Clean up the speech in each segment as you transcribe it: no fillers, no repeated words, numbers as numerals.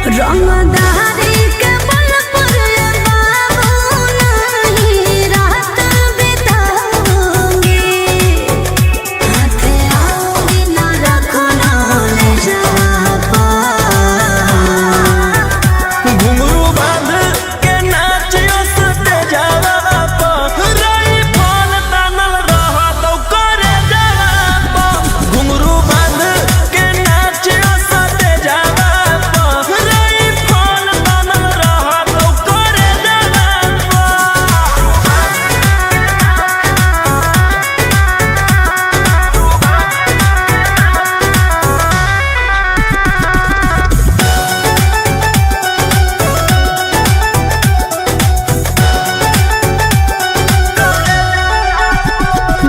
रंगदारी के बल पर बाबू नहीं रात बिताऊंगी, हाथे आओगी ना रखो ना ले जापा। घुंघरू बांध के नाचियो सते जावा पा, रई फल तानल रहा तो करे जावा पा। घुंघरू बांध के नाचियो सते जावा पा, रई फल तानल रहा तो करे जावा पा।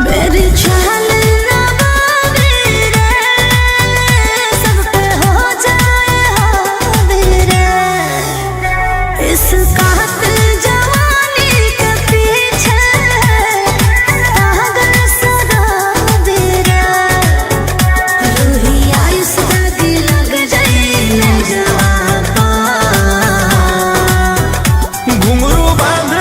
मेरी चाल ना बाबी रे, सब पे हो जाए हावी रे। इस कातिल जवानी के पीछे पागल शराबी रे। रूही आयुष दादी लग जाए न जवाबा। घुंघरू बांध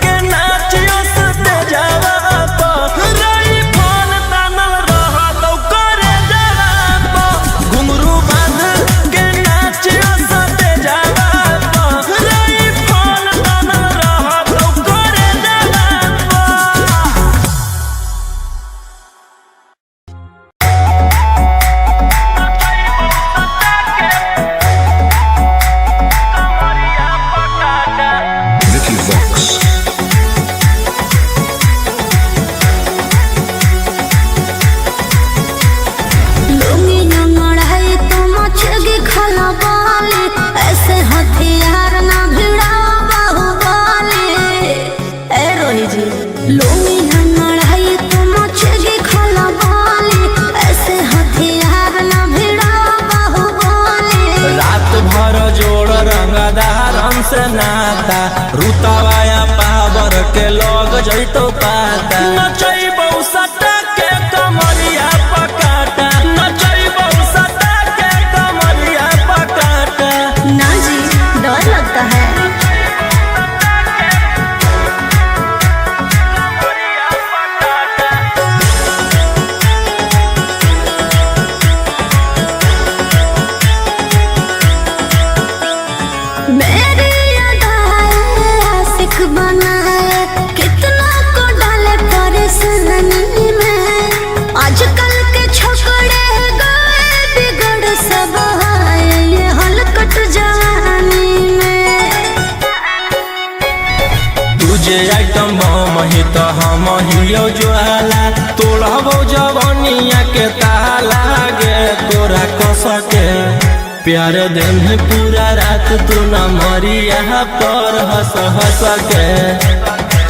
के नाचियो सते जावा पा, रई फल तानल रहा तो करे जावा पा। घुंघरू बांध के नाचियो सते जावा पा, रई फल तानल रहा तो करे जावा पा। Vicky Vox. लुंगी न मढ़ाई तो मछगी खला बाली, ऐसे हथियार ना भिड़ाओ बाहुबली। ए रोही जी लुंगी न मढ़ाई तो मछगी खला बाली, ऐसे हथियार ना भिड़ाओ बाहुबली। रात भर जोड़ रंगदार हमसे नाता, रुतवाया पावर के लोग जैतो पाता। नचैबौ सटा के कमरिया पकाटा, नचैबौ सटा के कमरिया पकाटा। ना जी डर लगता है। मेरी अदाएं आशिक बनाए, कितना को डाले परेशानी में। आजकल के छोकरे गए बिगड़ सब आए ये हलकट जवानी में। तुझे आइटम बम ही तो हम हियो ज्वाला, तोड़बो जवनिया के ताला गे तोरा कसके। प्यार दिन पूरा रात तू न मरिया पर हंस हंस के।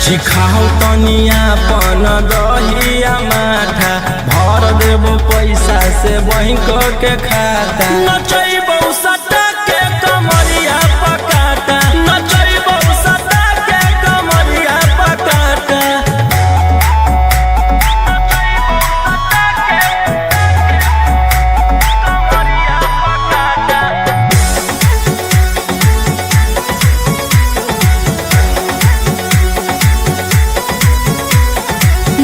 चिखाओ तनिया पन दहिया माठा, भर देबो पैसा से बैंक के खाता। नचैबौ सटा के कमरिया पकाटा, नचैबौ सटा के कमरिया पकाटा।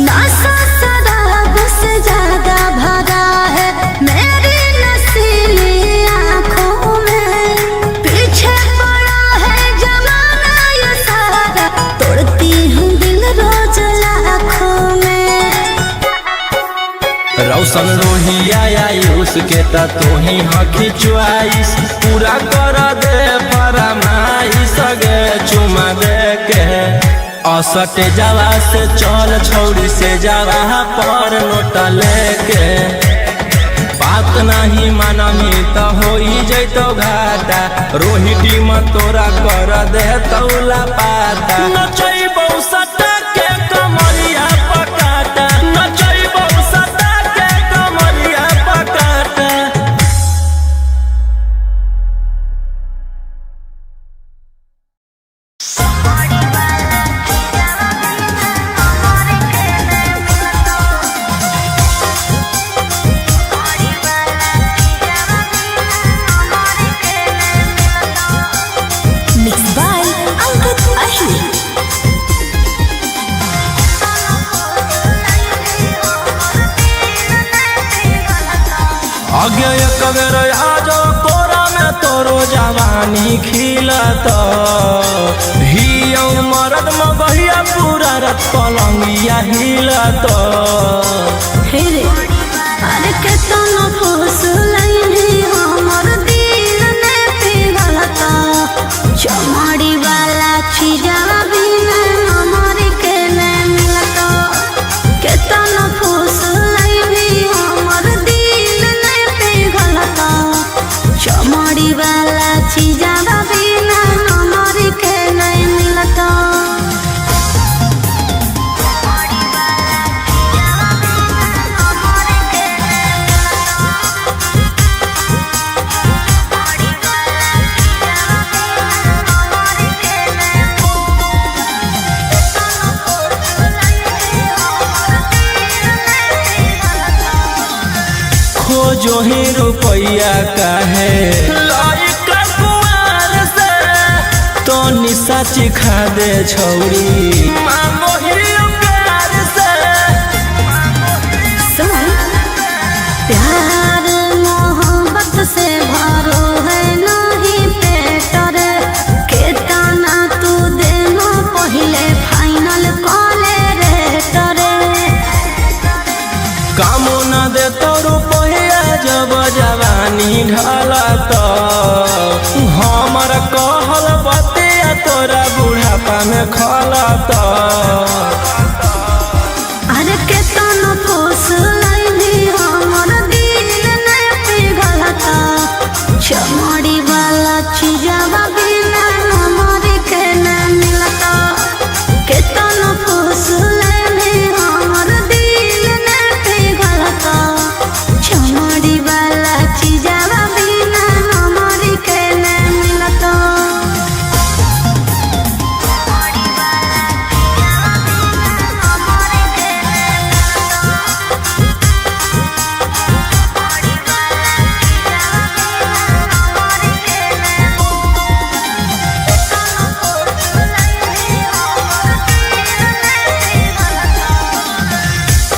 नशा शराब से ज्यादा भरा है मेरी नशीली आँखों में। पीछे पड़ा है जमाना ये सारा, तोड़ती हूँ दिल रोज लाखों में। रौशन रोहिया आयुष के ता तोही हकी च्वाइस, पूरा कर दे फरमाइश गे चुमा दे के। असटे जावा से चल छौड़ी से जावा पर नोट लेके। बात नहीं मानमी तो होई जैतो घाटा, रोहिटी में तोरा कर दे तौला पाता। नचैबौ सटा के कमरिया पकाटा, नचैबौ सटा के कमरिया पकाटा। जवानी खिलत हियो मरद मगहिया पूरा रात पलंगिया हिलत हे रे अरे केतना फुसलैनी हमर दिल ने पिघलता चमड़ी वाला चीजवा बिना हमर के ने मिलता केतना फुसलैनी हमर दिल ने पिघलता चमड़ी वाला चीजवा बिना हमर के ने मिलता खोजो ही रुपया काहे लइका कुआर से तो निशा चिखा दे छौरी मांगो ही प्यार से सुन प्यार मोहब्बत से भरो है नहीं पेट रे केतना तू देनो पहिले फाइनल कॉले रे तरे काम न दे तो रुपया जब जवानी ढलत हमर कहल बतिया तोरा बुढ़ापा में खलत अरे केतना फुसलैनी हमर दिल ने पिघलता चमड़ी वाला चीजवा बिना हमर के ने मिलता केतना फुसलैनी हमर दिल ने पिघलता चमड़ी वाला चीजवा बिना हमर के ने मिलता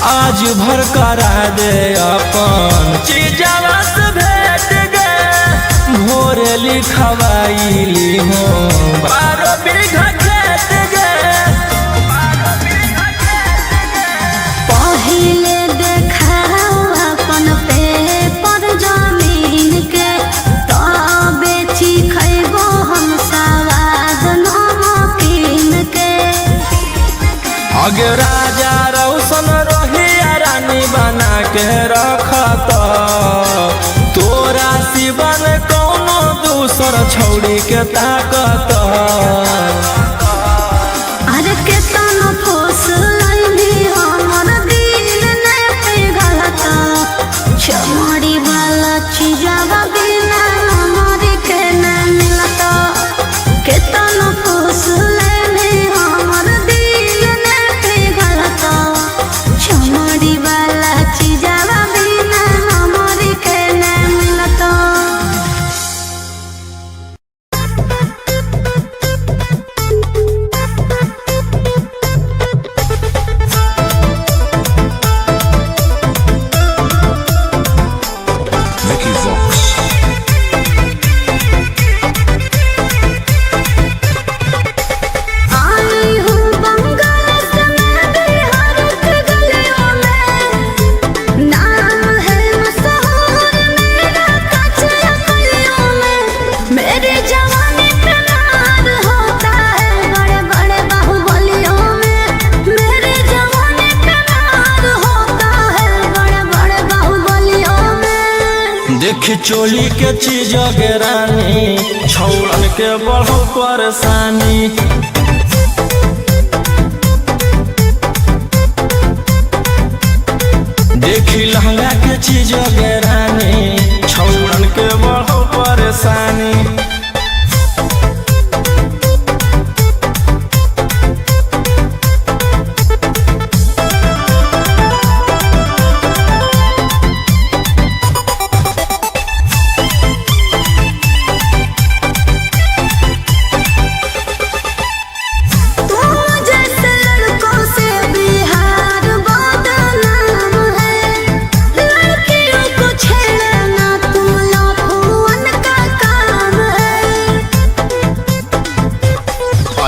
आज भर करा दे अपन चीजवा से भेट गे भोर लिखवाइली हो 12 बीघा खेत गे पहिले देखाओ अपन पेपर जमीन के तबे खैबो हम सवाद नमकीन के अगे राजा रौशन रोहिया रानी बना के रखत तोरा सिवन कौनो दूसर छौड़ी के ताकत अरे केतना फुसलैनी हमर दिल ने पिघलता चमड़ी वाला चीजवा बिना हमर के ने मिलता केतना फुसलैनी हमर दिल ने पिघलता चमड़ी वाला चीजवा बिना हमर के ने मिलता Mickey Vox. आई हूँ बंगाल से मैं बिहार के गलियों में नाम है मशहूर मेरा कचरा गलियों में मेरी जवानी पे नार होता है बड़े बड़े बाहुबलियों में मेरी जवानी पे नार होता है बड़े बड़े बाहुबलियों में देख चोली के चीज गे रानी छौड़न के बढ़ो परेशानी देखी लहंगा के चीज गे रानी छौड़न के बढ़ो परेशानी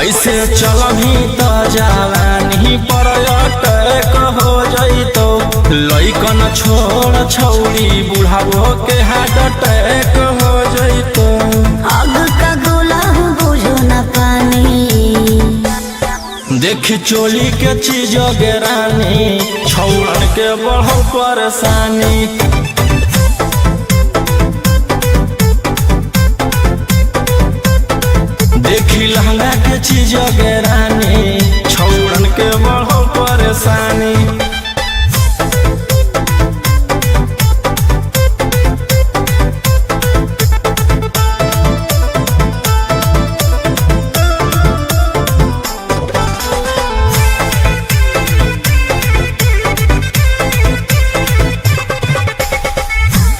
ऐसे चलही त जवानी पर अटैक हो जइतो लइकन छोड़ छौरी बुढ़ावो के हार्ट अटैक हो जइतो। आग का गोला हूँ बुझो न पानी, देखी चोली के चीज गेरानी छौड़न के बढ़ो परेशानी। देखी लहंगा के चीज गेरानी छौड़न के बढ़ो परेशानी।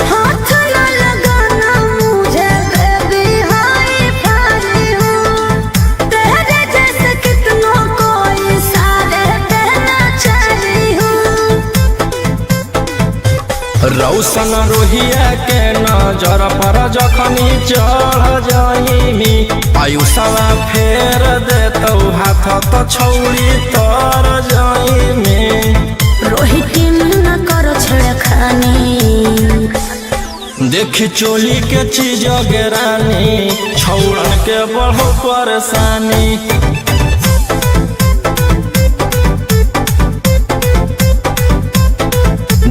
हाथ न लगाना मुझे बेबी, हाय फारी हूँ तेरे जैसे कितनों को इशारे देना चाही हूँ। रौशन रोहिया के नजर पर जखनी चढ़ जाइमी आयुषवा फेर देतौ हाथ तो छौरी तर जाइमी। रोहित न करो छेड़खानी, देखी चोली के चीज गेरानी छौड़न के बढ़ो परेशानी।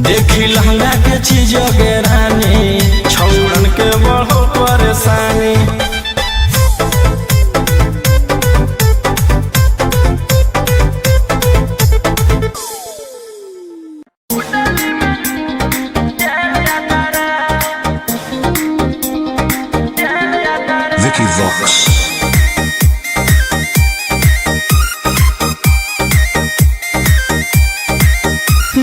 देखी लहंगा के चीज गेरानी छौड़न के बढ़ो परेशानी। Vicky Vox.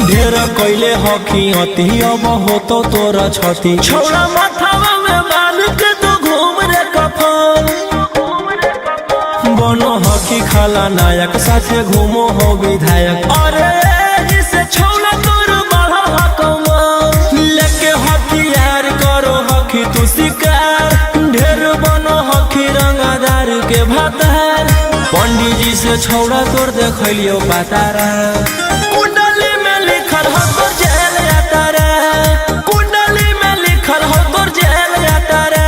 ढेर कैले हकी अति अब हो तो तोरा छती छौड़ा माथावा में बाल के तो घूम रे कफन बनो हकी खाला नायक साथे घूमो हो विधायक। अरे जिसे छौड़ा तोर बढ़ा हकमा लेके हथियार करो हकी तू शिकार ढेर बनो हकी रंगदार के भातार। पंडित जी से छौड़ा तोर देखलियो बातारा कुंडली में लिखल हो तोर जेल यात्रा, कुंडली में लिखल हो तोर जेल यात्रा।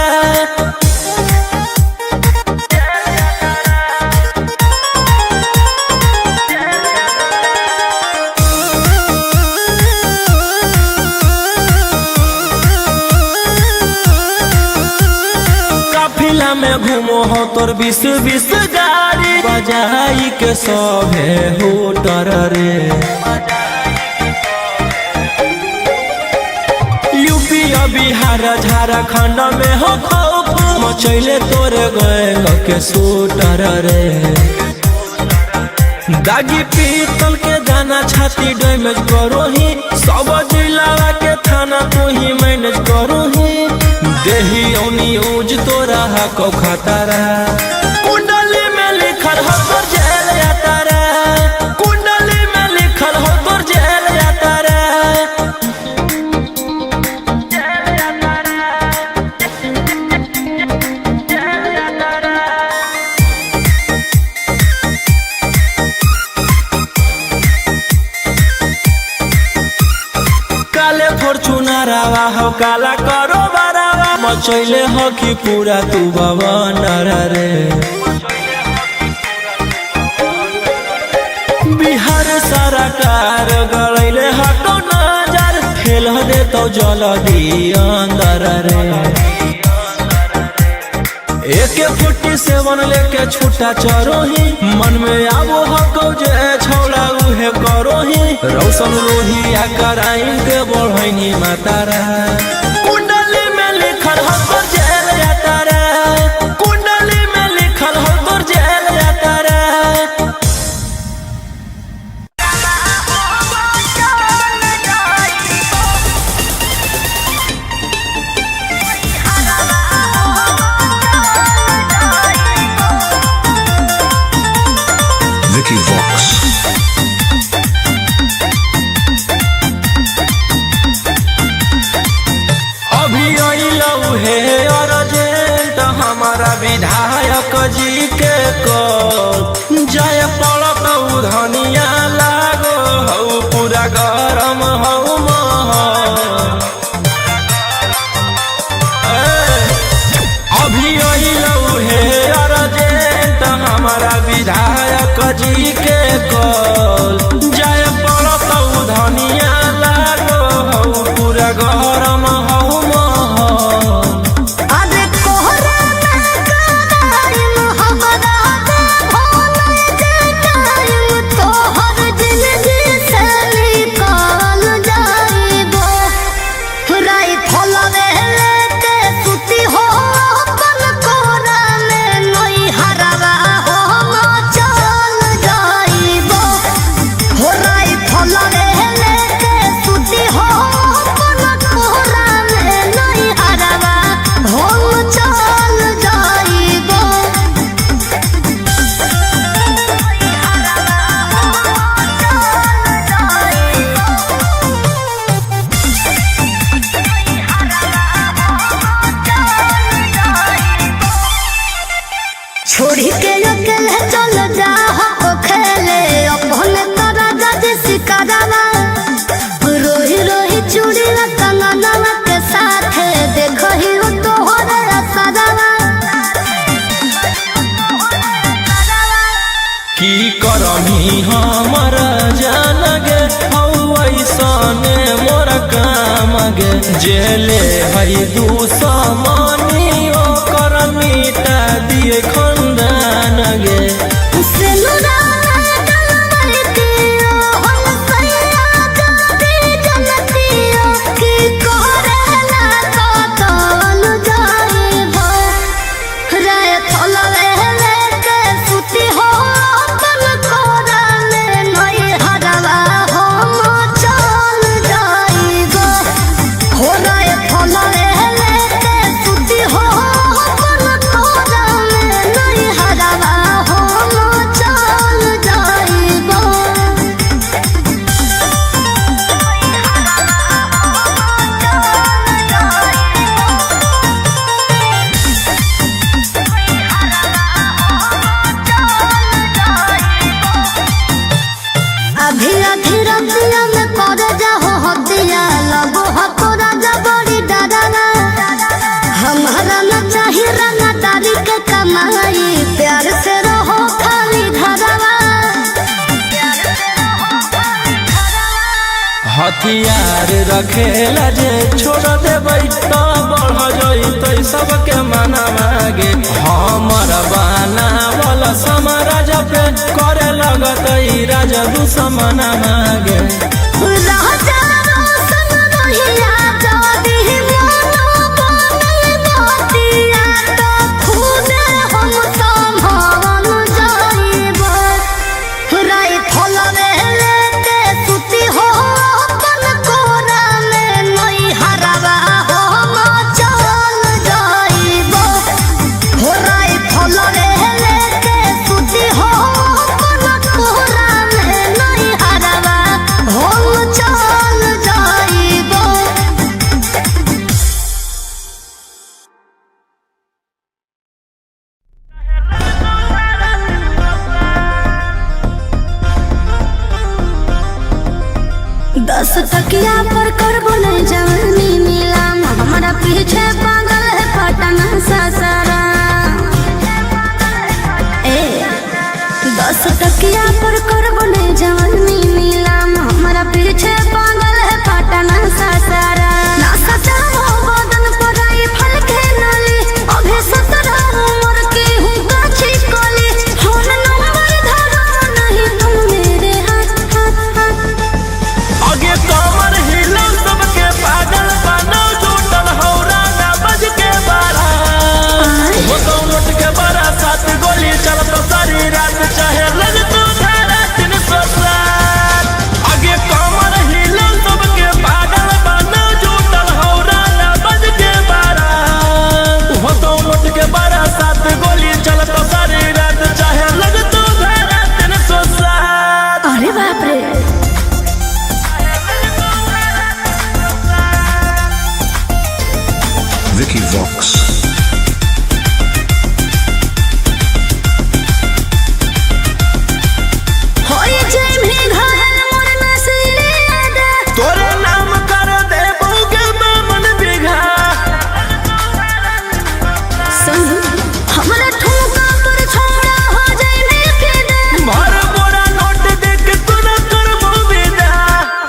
काफिला में घूमो हो तोर 20-20 गाड़ी बजाई के सभे होटर रे। यूपी बिहार झारखंड में हो खौफ मचैले तोरे गैंग के शूटर रे। दागी पीतल के दाना छाती डैमेज करो ही सब जिला के थाना तू ही मैनेज करो ही देही न्यूज तोरा हको खतरा कुंडली में लिखल हो तोर जेल यात्रा, कुंडली में लिखल हो तोर जेल यात्रा। काले फॉर्चूनरवा हो काला करो बरावा मचैले हो कि पूरा तू बवनर रे। बिहार सरकार गलैले हटो नजर फेल दे तो जल्दी अंदर रे। AK-47 लेके छूटा चरोही मन में आबो हको जे छौड़ा उहे करोही रौशन रोहिया कराइन के बढ़ैनी मातारा कुंडली में लिखल हो तोर जेल यात्रा, कुंडली में लिखल हो तोर जेल यात्रा। Vicky Vox. विधायक जी के कॉल जाय पड़त धनिया लागो हऊ पूरा गरम हऊ अभी अइलऊ हे अर्जेंट हमारा विधायक जी के कॉल जाय पड़त धनिया लागो हऊ पूरा गरम हऊ छोड़ी के अकेले चल जा हो खेले अपने तोरा जज सिकारा रोही रोही चूड़ी कंगनवा के साथ देखो ही हो तोहरे असरवा की करमी हमर जान गे हऊ ऐसने मोर काम गे जेले हई दुश्मनी ओकर मिटा दिए खंदान गे प्यार से रहो खाली घरवा हथियार रखेला जे छोड़ देबै त बढ़ जइतै सबके मनवा गे हमर बनावल समाराज पे करे लगतै राजा दुश्मनवा गे दस तकिया पर करबो नहीं जवानी नीलाम हमारा पीछे पागल है पटना ससरा 10 टकिया पर करबो नहीं जवानी नीलाम हमारा पीछे पागल है पटना ससरा ना सचाओ बदन पर आई फल के नली अभी 17 उम्र की हूँ गाछी कली फोन नंबर धरो नहीं तुम मेरे हाथ आगे कमर हिला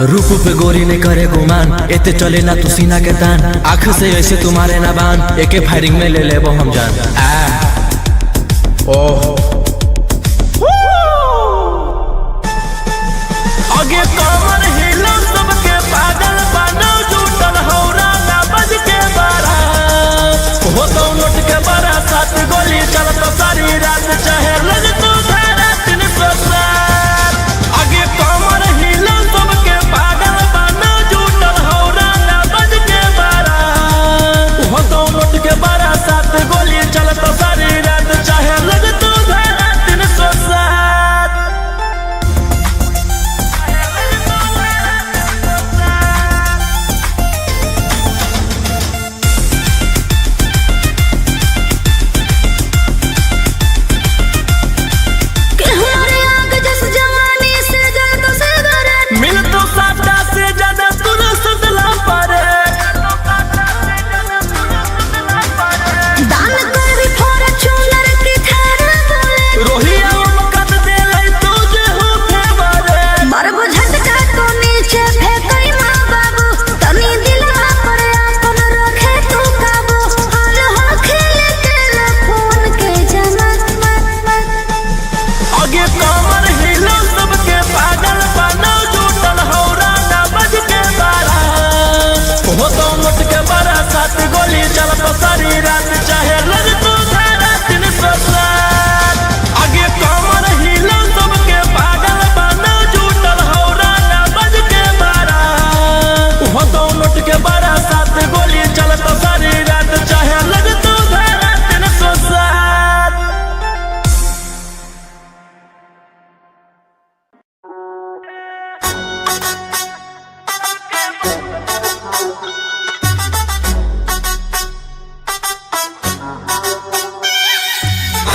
रूप पे गोरी ने करे गुमान, एते चले ना तू सीना के तान, आँख से ऐसे तुम्हारे ना बान, एके फायरिंग में ले लेबो हम जान। आगे कमर हिलो सबके पागल बनो, जुटल हौरा ना बज के बारा, हो तो नोट के बारा, 7 गोली चलत सारी रात, चाहे लग तू धारा 307। आगे कमर हिलो सबके पागल बनो, जुटल हौरा ना बज के बारा, हो तो नोट के बारा, 7 गोली चलत सारी रात, चाहे लग तू धारा 307। सारी रात चाहे लग तू धारा 307। आगे कमर हिलो सबके पागल बनो, जुटल हौरा ना बज के बारा, हो तो नोट के बारा, 7 गोली चलत सारी रात, चाहे लग तू धारा 307।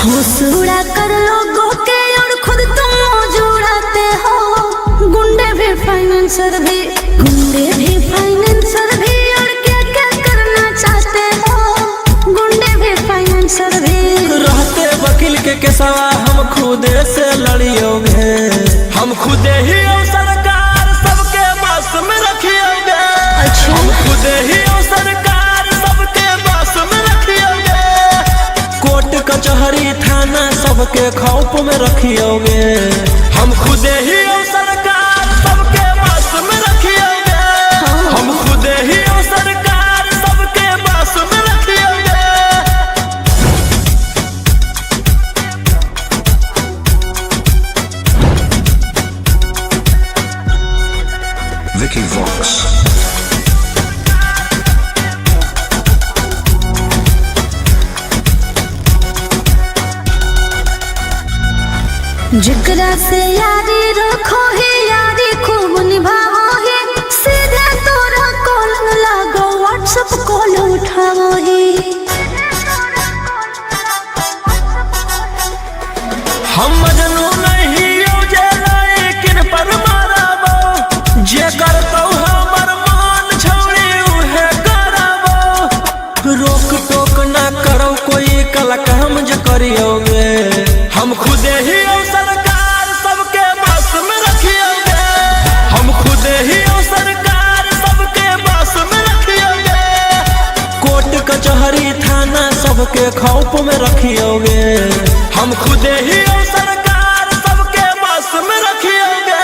होश उड़ा कर लोगों के और खुद तुम मौज उड़ाते हो। गुंडे भी फाइनेंसर भी और क्या क्या करना चाहते हो। गुंडे भी फाइनेंसर भी रहते वकील के केसवा, हम खुदे से लड़ियोगे, हम खुदे ही सरकार सबके बस में रखियोगे। हम खुदे ही सरकार सबके बस में रखियोगे, कोर्ट कचहरी थाना सबके खौफ में रखियोगे। हम खुदे ही सरकार सबके बस में रखियोगे, हम खुदे ही सरकार सबके बस में रखियोगे। Vicky Vox. जिगरा से यारी रखो है, यारी खूब निभाओ है, सीधे तोरा कॉल लागो, व्हाट्सएप कॉल उठाओ है। हम मजनू नहीं जे लेकिन पर माराबो, जे करतौ हमर मान छौड़ी उहे कराबो। रोक टोक ना करो कोई कल काम जे करियोगे, हम खुदे ही सरकार सबके बस में रखियोगे। हम खुदे ही सरकार सबके बस में रखियोगे, कोर्ट कचहरी थाना सबके खौफ में रखियोगे। हम खुदे ही सरकार सबके बस में रखियोगे,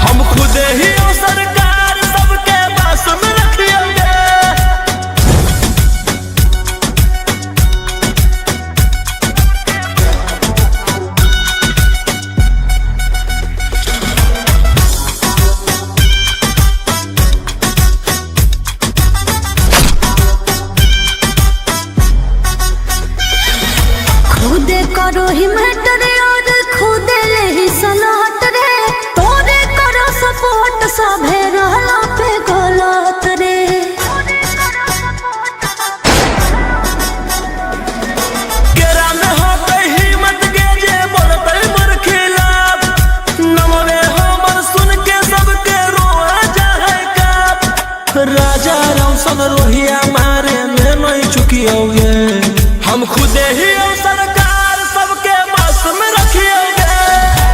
हम खुदे ही सरकार सबके बस में रखियोगे। खुदे करो ही मैटर और खुदे ले ही सलाट रे, तोरे करो सपोर्ट सभे रहला पे गलत रे। केरा में होते हिम्मत के जे बोलते मोर खिलाफ, नमवे हमर सुन के सबके रोआ जाए काप। राजा रौशन रोहिया मारे में नहीं चुकियोगे, हम खुदे ही सरकार सबके बस में रखियोगे।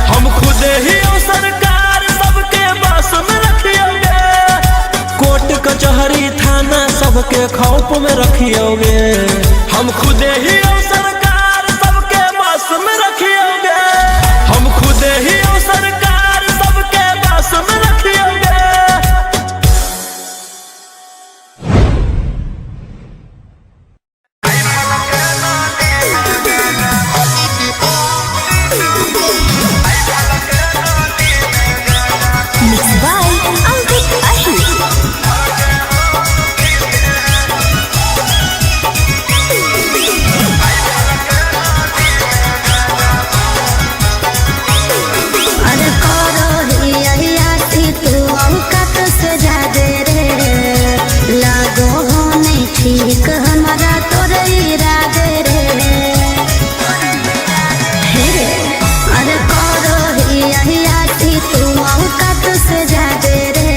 हम खुदे ही सरकार सबके बस में रखियोगे। के खौफ में रखियोगे। हम खुदे ही सरकार सबके बस में रखियोगे। हम खुदे ही सरकार सबके बस में रखियोगे। Mixed by Ankit Ahir. अरे करो ही अहियाती तू औकात से जादे रे, लागो हो नहीं ठीक हमारा तोरे इरादे रे। हे रे, अरे करो ही अहियाती तू औकात से जादे रे,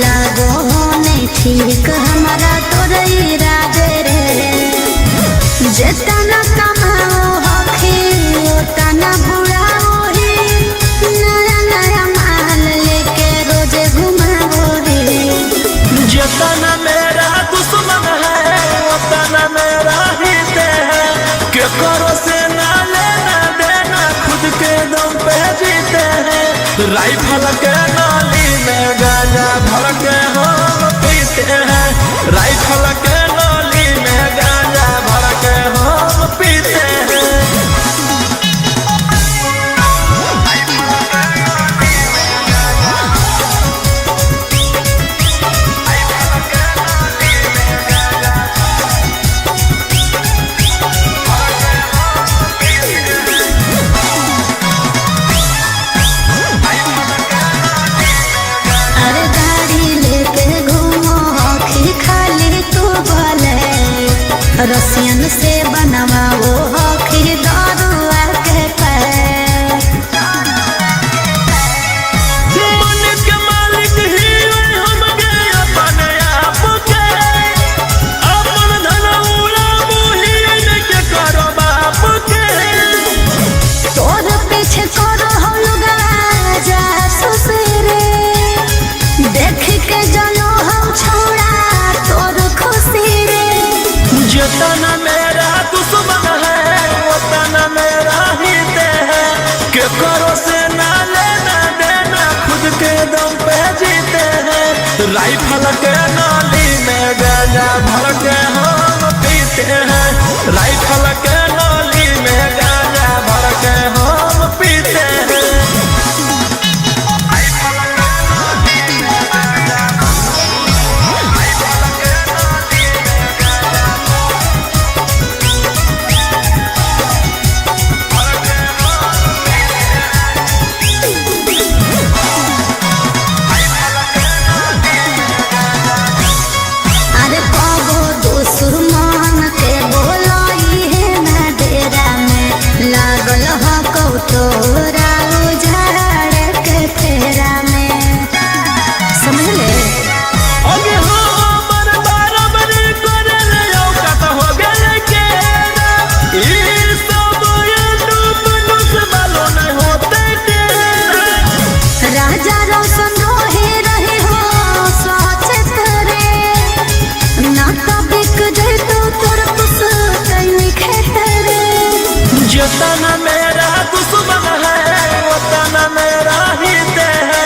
लागो हो नहीं ठीक हमारा तोरे इरादे रे। जेतना कमाओ हखी ओतना बुढ़ाओ ही, नया नया माल लेके रोजे घुमाओ रे। जितना मेरा दुश्मन है उतना मेरा हित है। के करो से ना लेना देना खुद के दम पे जीते हैं। राइफल के नाली में गांजा भर के हम पीते हैं। राइफल के नाली में गांजा भर के हम पीते हैं। अरे गाड़ी लेके घूमो हखी खाली तू बोले, रसियन से बनवाओ हखी दरुआ के पैर। मन के मालिक ही हम गए अपने आप के। अपन धन उड़ाबू ही के करो बाप के। तोर पीछे करो हम लोग जासूस रे, देख के जानो हम छोड़ा तोर खुशी रे। जितना मेरा दुश्मन है उतना मेरा हित है। के करो से ना लेना देना खुद के दम पे जीते हैं। राइफल के नाली में गांजा भर के हम पीते हैं। राइफल के नाली में गांजा भर के हम पीते हैं। अरे कबो दुश्मन के बोलाई है ना डेरा में, लागल ह कौतोरा उजाड़ के फेरा में। समझ ले अगे हमर बराबरी करे ले औकात हो गेले के। ई सब यूट्यूब न्यूज़ वालों नहीं होते के। राजा रोशन रही हो सचेत रे, ना तो बिक जाए तो तोर पुस्तैनी खेत रे। जितना मेरा दुश्मन है उतना मेरा हित है।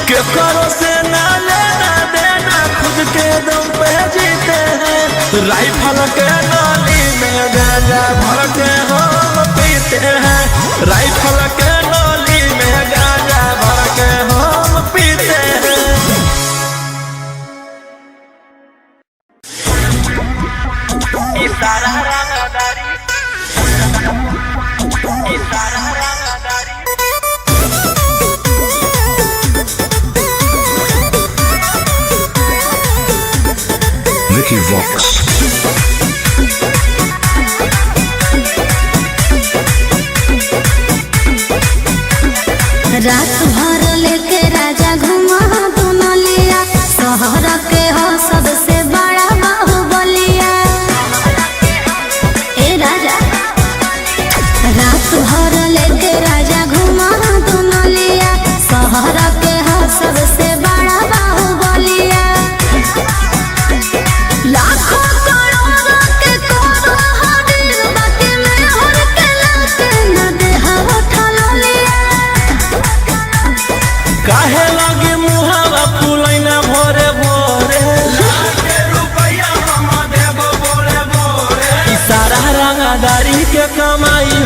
के करो से ना लेना देना खुद के दम पे जीते हैं। राइफल के नाली में गांजा भर के हम पीते हैं। राइफल के नाली में गांजा भर के हम पीते हैं। Vicky Vox. रात भर लेके राजा घुमा दुनलिया, शहर के हो सबसे बड़ा बाहुबलिया। ए राजा रात भर लेके राजा घुमा दुनलिया, शहर के हो सबसे बड़ा बाहुबलिया।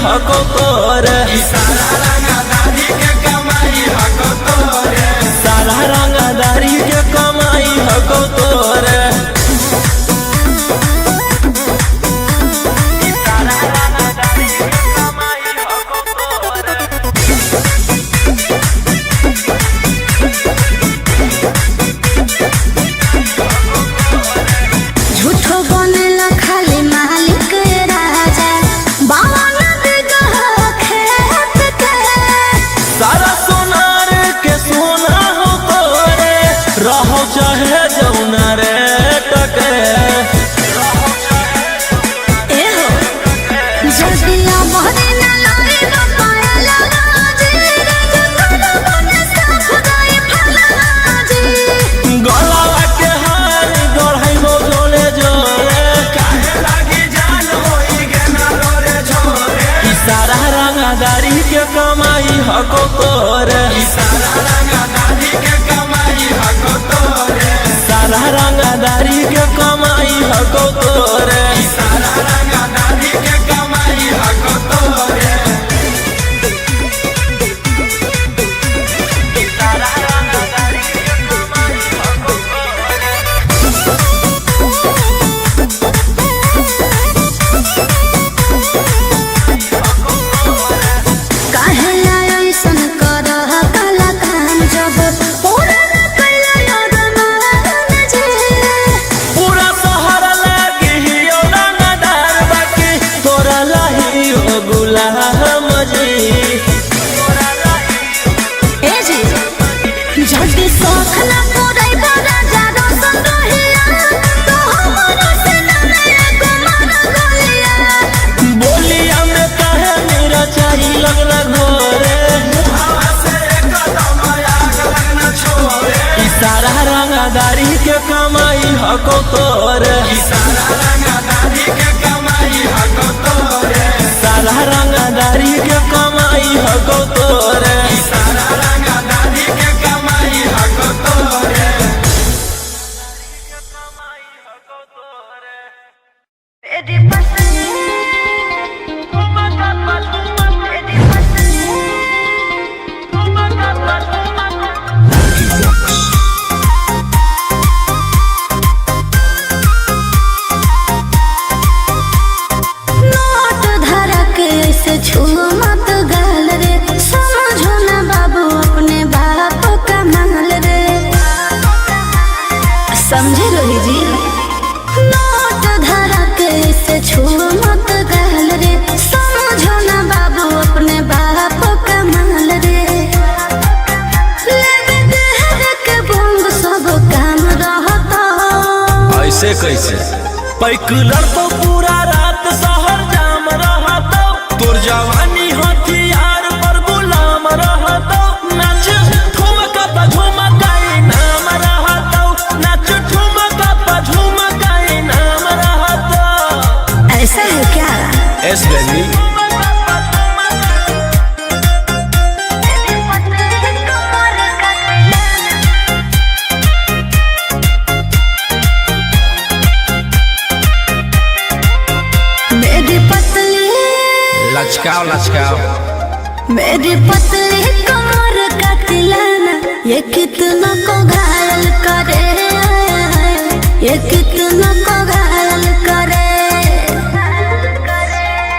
हको तोरे, सारा रंगदारी के कमाई हको तोरे, सारा रंगदारी के कमाई हको तोरे। रहो चाहे जौना रे टके गलावा के हार गढ़ाइबो जोरे जोरे, काहे लागी जान होई गे ना रोरे झोरे, ई सारा रंगदारी के कमाई हको तोरे, ई सारा रंगदारी के कमाई हको तोरे, सारा रंगदारी के कमाई हको तोरे, सारा रंगदारी के कमाई हको तोरे। सारा रंगदारी के कमाई हको तोरे, सारा रंगदारी के कमाई हको तोरे, सारा रंगदारी के कमाई हको तोरे, सारा रंगदारी के कमाई हको तोरे। समझे रोही जी, नोट धरा के से छू मत गहल रे, समझो ना बाबू अपने बाप का माल रे, लेवे देहर के बंग सब काम रहता। ऐसे कैसे पैकुलर तो पूरा रात शहर जाम रहता, तोर जवानी हथियार पर गुलाम रहता, नाच ठुमका त झुमकाई नाम रहता, नाच ठुमका त झुमकाई नाम रहता। ऐसा है क्या? एस बेबी लचकाओ लचकाओ, मेरी पतली कमर का तिलाना ये कितना को घायल करे, ये कितना को घायल करे।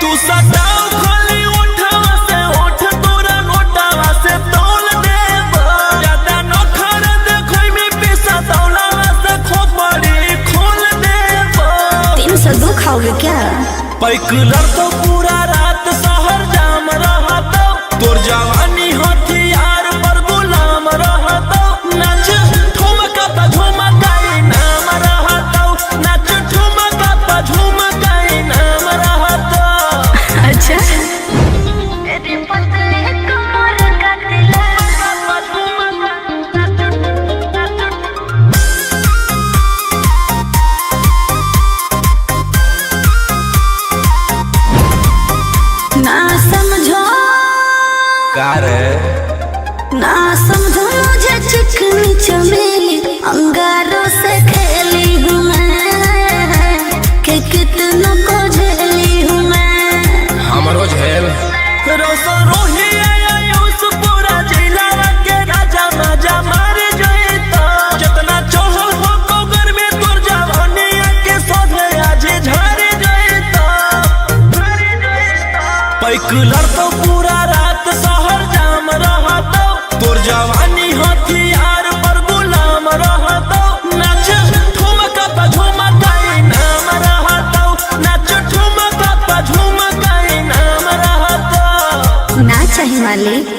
तू सटाओ खाली उठावा से उठ तोरा नोटावा से तौल देबो, ज्यादा नखर देखोई में पैसा तौलावा से खोपड़ी खोल देबो। 302 खाओगे क्या? पैकुलर तो पूरा रात शहर जाम रहता, तोर जवानी हथियार पर गुलाम रहता, नाच ठुमका त झुमकाई नाम रहता, नाच ठुमका त झुमकाई नाम रहता। अच्छा ना समझो मुझे चिकनी चमेली अंगारों से खेली हूँ मैं, कि कितनों को झेली हूँ मैं। हमरो झेल रोशन रोहिया आयुष पूरा जिला के राजा मजा मार जइता जितना चढ़ल हो कोगर में तोर जवानी के सोधे आज झर जइता पैक लड़तो पूरा रात शहर जाम रहतो तोर जवानी हथियार पर गुलाम रहतो नाच ठुमका पे झुमका नाम रहतो नाच ठुमका पे झुमका नाम रहतो ना चाहिए मालिक।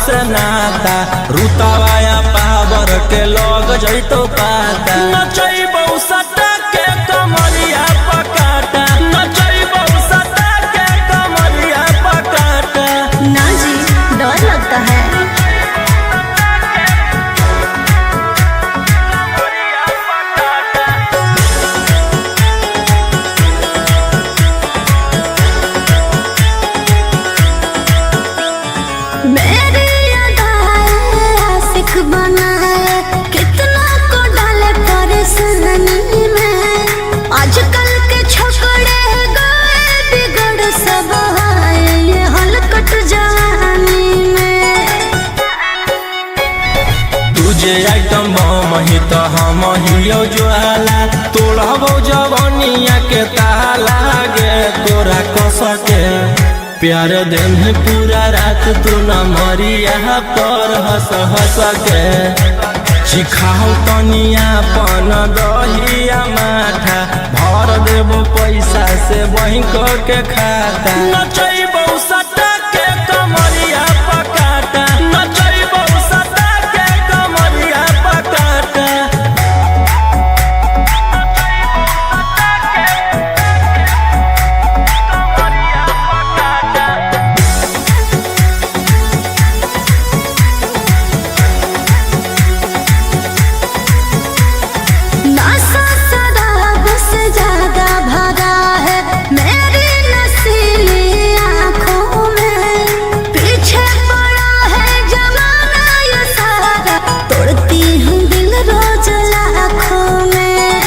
से नाता रुतवाया पावर के लोग जैतो पाता नचैबौ सटा के कमरिया पकाटा नचैबौ सटा के कमरिया पकाटा। ना जी डर लगता है। मेरी अदाएं आशिक बनाए कितना को ही तो हम हियो ज्वाला तोड़बो जवनिया के ताला गे तोरा कसके प्यार दिन है पूरा रात तू न मरिया पर हंस हंस के चिखाओ तनिया पन दहिया माथा भर देबो पैसा से बैंक के खाता नचैबो सटा के कमरिया पकाटा नचैबो सटा के कमरिया पकाटा नशा शराब से ज्यादा भरा है मेरी नशीली आँखों में पीछे पड़ा है जमाना ये सारा तोड़ती हूँ दिल रोज लाखों में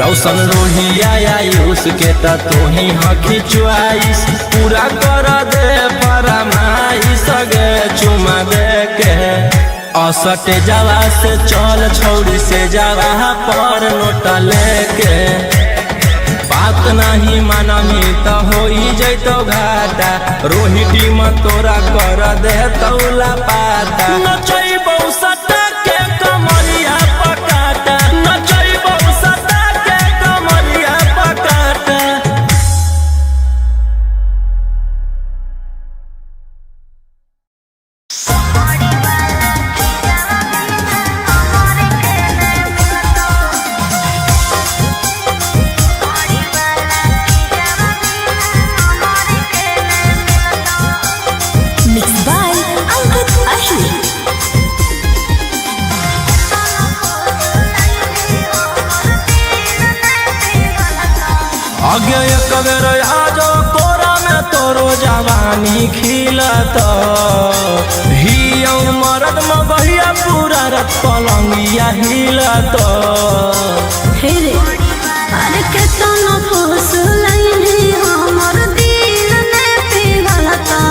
रौशन रोहिया आयुष के ता तू ही हकी च्वाइस पूरा कर दे फरमाइश गे चुमा दे के असटे जावा से चल छौड़ी से जावा पर नोट लेके बात नहीं मानमी तो हो जैतो घाटा रोहिटी में तोरा कर दे तौला पाता नचैबो सटा के कमरिया पकाटा नचैबो सटा के कमरिया पकाटा Mixed by Ankit Ahir. आगे एक बेर आजो कोरा में तोरो जवानी खिलत हियो मरद में बहिया पूरा रत पलंगिया हिलत हे रे अरे केतना फुसलैनी हमर दिल ने पिघलता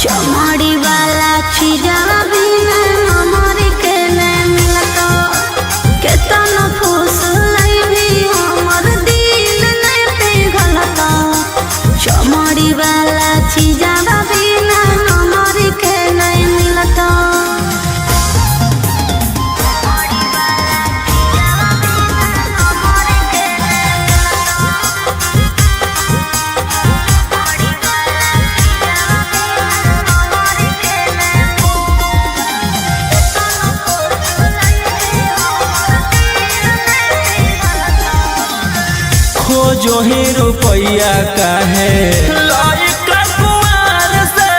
चमड़ी वाला चीजवा बिना हमर के ने मिलता केतना फुसलैनी हमर दिल ने पिघलता चमड़ी वाला चीजवा बिना हमर के ने मिलता खोजो ही रुपया काहे लाइक कुआर से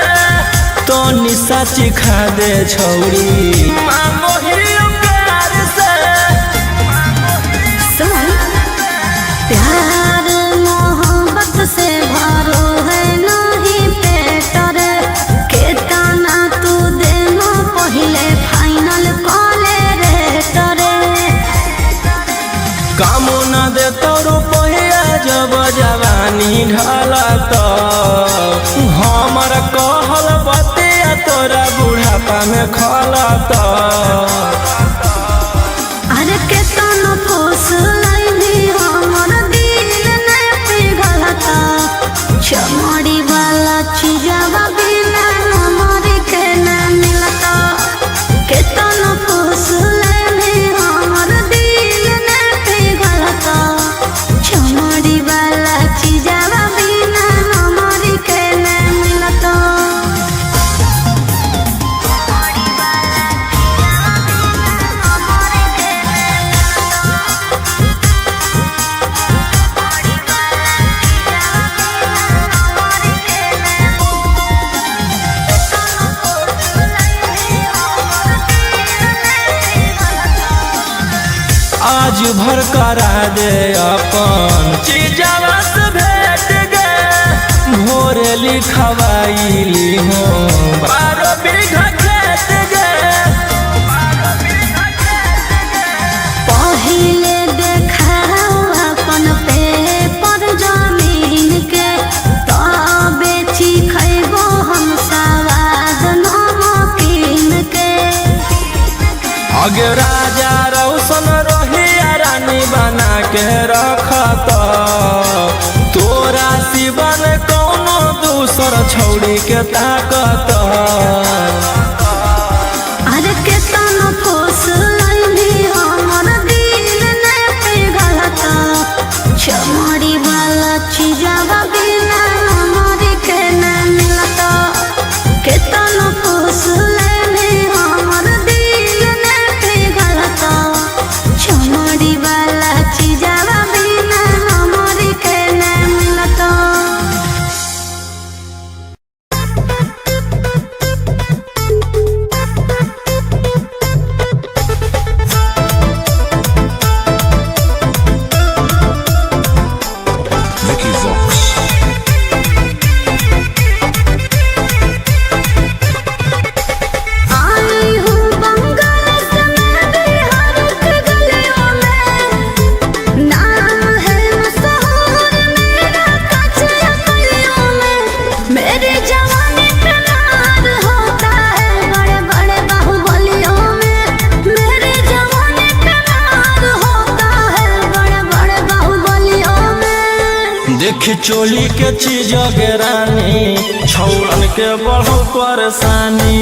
तो निशा चिखा दे छौड़ी मांगो ही प्यार से सुन प्यार मोहब्बत से भरो है नहीं पेटर केतना तू देनो पहिले फाइनल कॉले रे तरे कामो न दे तो रुपया जब जवानी ढलत हमर कहल बतिया तोरा बुढ़ापा में खलत अरे केतना फुसलैनी हमर दिल ने पिघलता चमड़ी वाला चीजवा बिना हमर के न मिलता केतना फुसलैनी हमर दिल ने पिघलता चमड़ी वाला चीजवा बिना हमर के न मिलता आज भर करा दे अपन चीजवा से भेट गे भोरे लिखवाइली हो 12 बीघा खेत गे पहिले देखाओ अपन पेपर जमीन के तब बेची खैबो हम सवाद नमकीन के के रखत तोरा सिवन कौनो दूसर छौड़ी के ताकत। अरे केतनो खुश लइनी हमर दिल ने पिघलत चमड़ी वाला चीजवा बिना हमर के न मिलत। केतनो खुश लइनी हमर दिल ने पिघलत चमड़ी वाला चीजवा बिना हमर के न मिलत। Vicky Vox. आई हूँ बंगाल से मैं बिहार के गलियों में, नाम है मशहूर मेरा कच्चे गलियों में। मेरे जवानी पे नार होता है बड़े बड़े बाहुबलियों में। मेरे जवानी पे नार होता है बड़े बड़े बाहुबलियों में। देखी चोली के चीज के रानी छौड़न के बढ़ो परेशानी।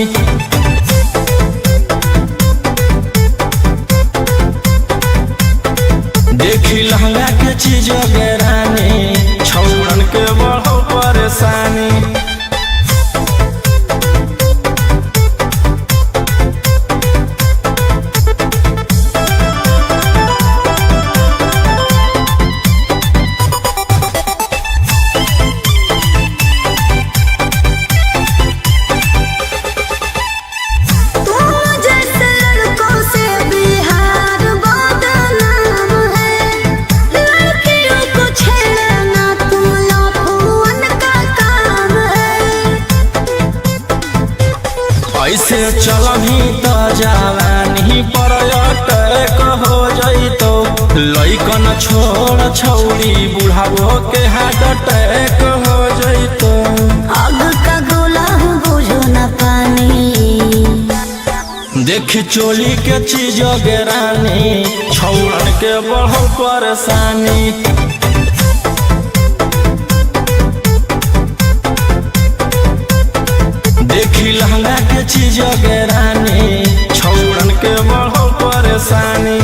देखी लहंगा के चीज के रानी छौड़न के बढ़ो परेशानी। तुम जैसे लड़कों से बिहार बदनाम है। लड़कियों को छेड़ना तुम लफुअन का काम है। ऐसे चलही तो जवानी पर अटैक हो जइतो। लइकन छोड़ छौड़ी बुढ़ावो के हार्ट अटैक हो जइतो। आग का गोला हूँ बुझो न पानी। देखी चोली के चीज के रानी छौड़न के बढ़ो परेशानी। देखी लहंगा के चीज के रानी छौड़न के बढ़ो परेशानी।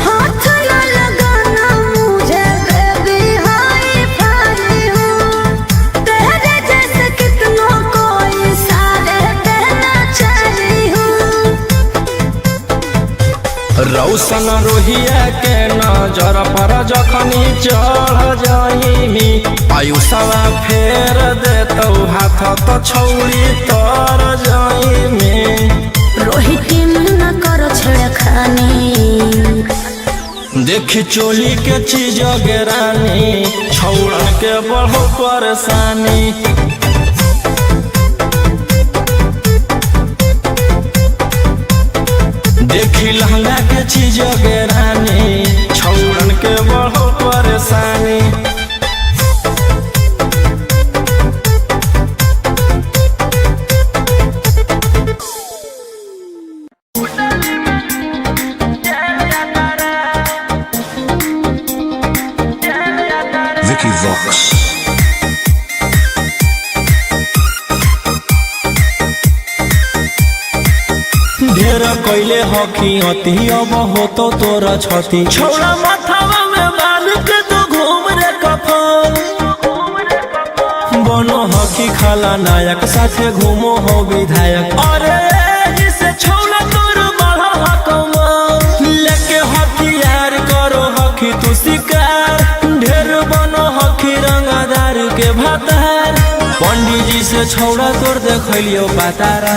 हाथ न लगाना मुझे बेबी हाई फाई हूँ। तेरे जैसे कितनों को इशारे देना चाहिए हूँ। रौशन रोहिया के नजर पर जखनी चढ़ जाइमी। आयुषवा फेर देतौ हाथ तो छौड़ी तर जाइमी। रोहित न करो छेड़खानी। देखी चोली के चीज के रानी छौड़न के बढ़ो परेशानी। देखी लहंगा के चीज के रानी छौड़न के बढ़ो परेशानी। Vicky Vox. ढेर कैले हकी अति अब हो तो तोरा छती। छौड़ा माथावा में बांध के तो घूम रे कफन। बनो हकी खाला नायक साथे घूमो हो विधायक। अरे जिसे छौड़ा तोर बढ़ा हकमा लेके हथियार करो हकी तू शिकार। ढेर बनो हकी रंगदार के भातार। पंडित जी से छौड़ा तोर देखलियो पातारा।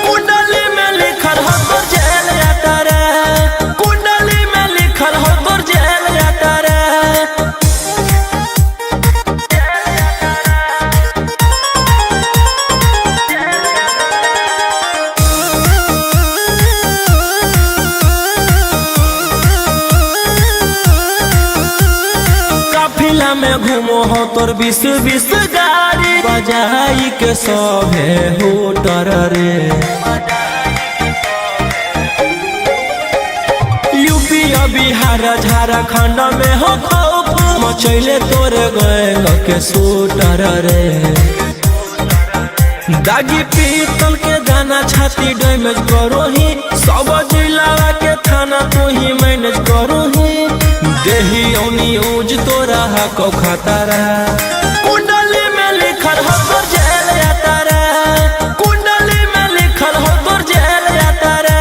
कुंडली में लिखल हो तोर जेल यात्रा। कुंडली में लिखल हो तोर जेल यात्रा। दुनिया में घूमो हो तोर 20 गाड़ी बजाई के सभे होटर रे। यूपी बिहार झारखंड में हो खौफ मचैले तोरे गैंग के शूटर रे। दागी पीतल के दाना छाती डैमेज करो ही सब जिला के थाना तू ही मैनेज करो ही देही औनी यूज तोरा को खतरा। कुंडली में लिखल हो तोर जेल यात्रा कुंडली में लिखल हो तोर जेल यात्रा।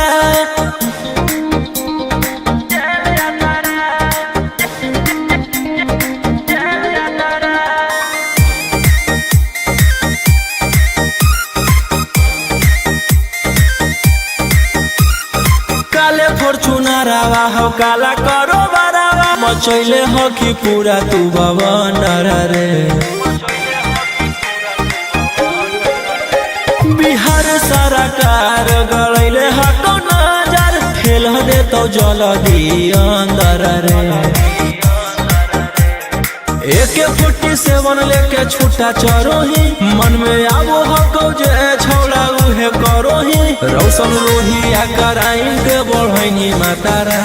काले फॉर्चूनरवा हो काला करो बरावा मचैले हो कि पूरा तू भवनर रे। बिहार सरकार गलैले हटो नजर खेल दे तो जल्दी अंदर रे। AK-47 लेके छूटा चरो ही मन में आबो हको जे छौड़ा उहे करो ही रौशन लोहिया कराइन के बढ़ैनी मातारा।